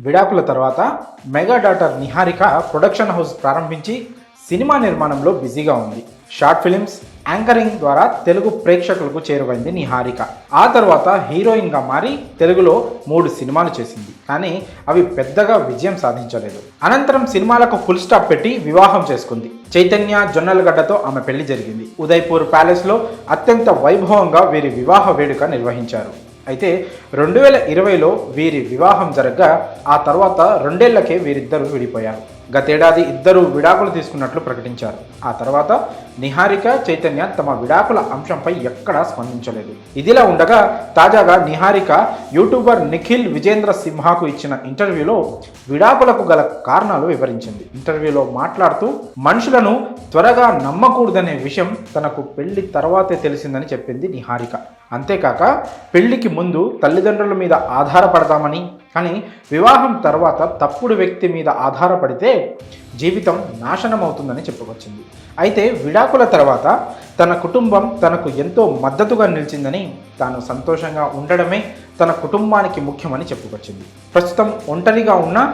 విడాకుల తర్వాత mega daughter Niharika production house ప్రారంభించి సినిమా నిర్మాణంలో బిజీగా ఉంది. షార్ట్ ఫిలిమ్స్, యాంకరింగ్ ద్వారా తెలుగు ప్రేక్షకులకు చేరువైంది నిహారిక. ఆ తర్వాత హీరోయిన్గా మారి తెలుగులో 3 సినిమాలు చేసింది. కానీ అవి పెద్దగా విజయం సాధించలేదు. అనంతరం సినిమాలకు ఫుల్ స్టాప్ పెట్టి వివాహం చేసుకుంది. చైతన్య జొన్నలగడ్డతో ఆమె పెళ్లి జరిగింది. ఉదయ్పూర్ ప్యాలెస్లో అత్యంత వైభవంగా వీరి వివాహ వేడుక నిర్వహించారు. అయితే 2020లో వీరి వివాహం జరగగా ఆ తర్వాత 2 ఏళ్లకే వీరిద్దరూ విడిపోయారు. గతేడాది ఇద్దరు విడాకులు తీసుకున్నట్లు ప్రకటించారు. ఆ తర్వాత నిహారిక, చైతన్య తమ విడాకుల అంశంపై ఎక్కడా స్పందించలేదు. ఇదిలా ఉండగా తాజాగా నిహారిక యూట్యూబర్ నిఖిల్ విజేంద్ర సింహాకు ఇచ్చిన ఇంటర్వ్యూలో విడాకులకు గల కారణాలు వివరించింది. ఇంటర్వ్యూలో మాట్లాడుతూ మనుషులను త్వరగా నమ్మకూడదనే విషయం తనకు పెళ్లి తర్వాతే తెలిసిందని చెప్పింది నిహారిక. అంతేకాక పెళ్లికి ముందు తల్లిదండ్రుల మీద ఆధారపడదామని, కానీ వివాహం తర్వాత తప్పుడు వ్యక్తి మీద ఆధారపడితే జీవితం నాశనం అవుతుందని చెప్పుకొచ్చింది. అయితే విడాకుల తర్వాత తన కుటుంబం తనకు ఎంతో మద్దతుగా నిలిచిందని, తాను సంతోషంగా ఉండడమే తన కుటుంబానికి ముఖ్యమని చెప్పుకొచ్చింది. ప్రస్తుతం ఒంటరిగా ఉన్నా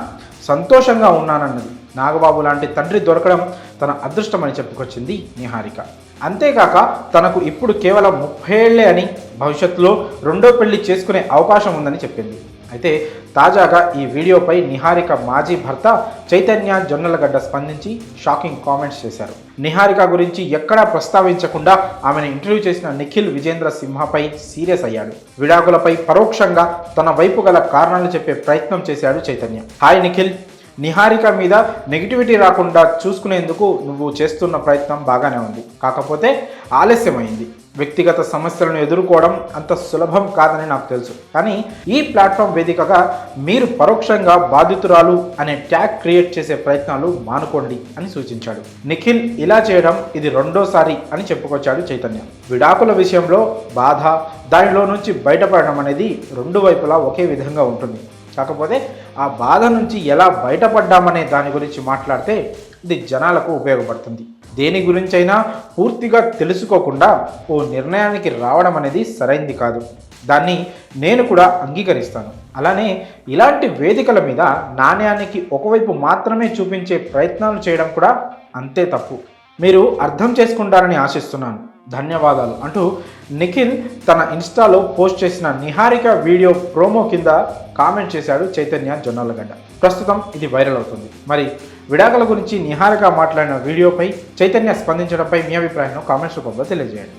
సంతోషంగా ఉన్నానన్నది. నాగబాబు లాంటి తండ్రి దొరకడం తన అదృష్టమని చెప్పుకొచ్చింది నిహారిక. అంతేకాక తనకు ఇప్పుడు కేవలం 30 ఏళ్లే అని, భవిష్యత్తులో 2వ పెళ్లి చేసుకునే అవకాశం ఉందని చెప్పింది. అయితే తాజాగా ఈ వీడియోపై నిహారిక మాజీ భర్త చైతన్య జొన్నలగడ్డ స్పందించి షాకింగ్ కామెంట్స్ చేశారు. నిహారిక గురించి ఎక్కడా ప్రస్తావించకుండా ఆమెను ఇంటర్వ్యూ చేసిన నిఖిల్ విజేంద్ర సింహపై సీరియస్ అయ్యాడు. విడాకులపై పరోక్షంగా తన వైపు గల కారణాలు చెప్పే ప్రయత్నం చేశాడు చైతన్య. హాయ్ నిఖిల్, నిహారిక మీద నెగిటివిటీ రాకుండా చూసుకునేందుకు నువ్వు చేస్తున్న ప్రయత్నం బాగానే ఉంది. కాకపోతే ఆలస్యమైంది. వ్యక్తిగత సమస్యలను ఎదుర్కోవడం అంత సులభం కాదని నాకు తెలుసు. కానీ ఈ ప్లాట్ఫామ్ వేదికగా మీరు పరోక్షంగా బాధితురాలు అనే ట్యాగ్ క్రియేట్ చేసే ప్రయత్నాలు మానుకోండి అని సూచించాడు. నిఖిల్ ఇలా చేయడం ఇది 2వసారి అని చెప్పుకొచ్చాడు చైతన్య. విడాకుల విషయంలో బాధ, దానిలో నుంచి బయటపడడం అనేది 2 వైపులా ఒకే విధంగా ఉంటుంది. కాకపోతే ఆ బాధ నుంచి ఎలా బయటపడ్డామనే దాని గురించి మాట్లాడితే ఇది జనాలకు ఉపయోగపడుతుంది. దేని గురించైనా పూర్తిగా తెలుసుకోకుండా ఓ నిర్ణయానికి రావడం అనేది సరైంది కాదు. దాన్ని నేను కూడా అంగీకరిస్తాను. అలానే ఇలాంటి వేదికల మీద నాణ్యానికి ఒకవైపు మాత్రమే చూపించే ప్రయత్నాలు చేయడం కూడా అంతే తప్పు. మీరు అర్థం చేసుకుంటారని ఆశిస్తున్నాను. ధన్యవాదాలు అంటూ నిఖిల్ తన ఇన్స్టాలో పోస్ట్ చేసిన నిహారిక వీడియో ప్రోమో కింద కామెంట్ చేశాడు చైతన్య జొన్నలగడ్డ. ప్రస్తుతం ఇది వైరల్ అవుతుంది. మరి విడాకుల గురించి నిహారిక మాట్లాడిన వీడియోపై చైతన్య స్పందించడంపై మీ అభిప్రాయాన్ని కామెంట్స్ రూపంలో తెలియజేయండి.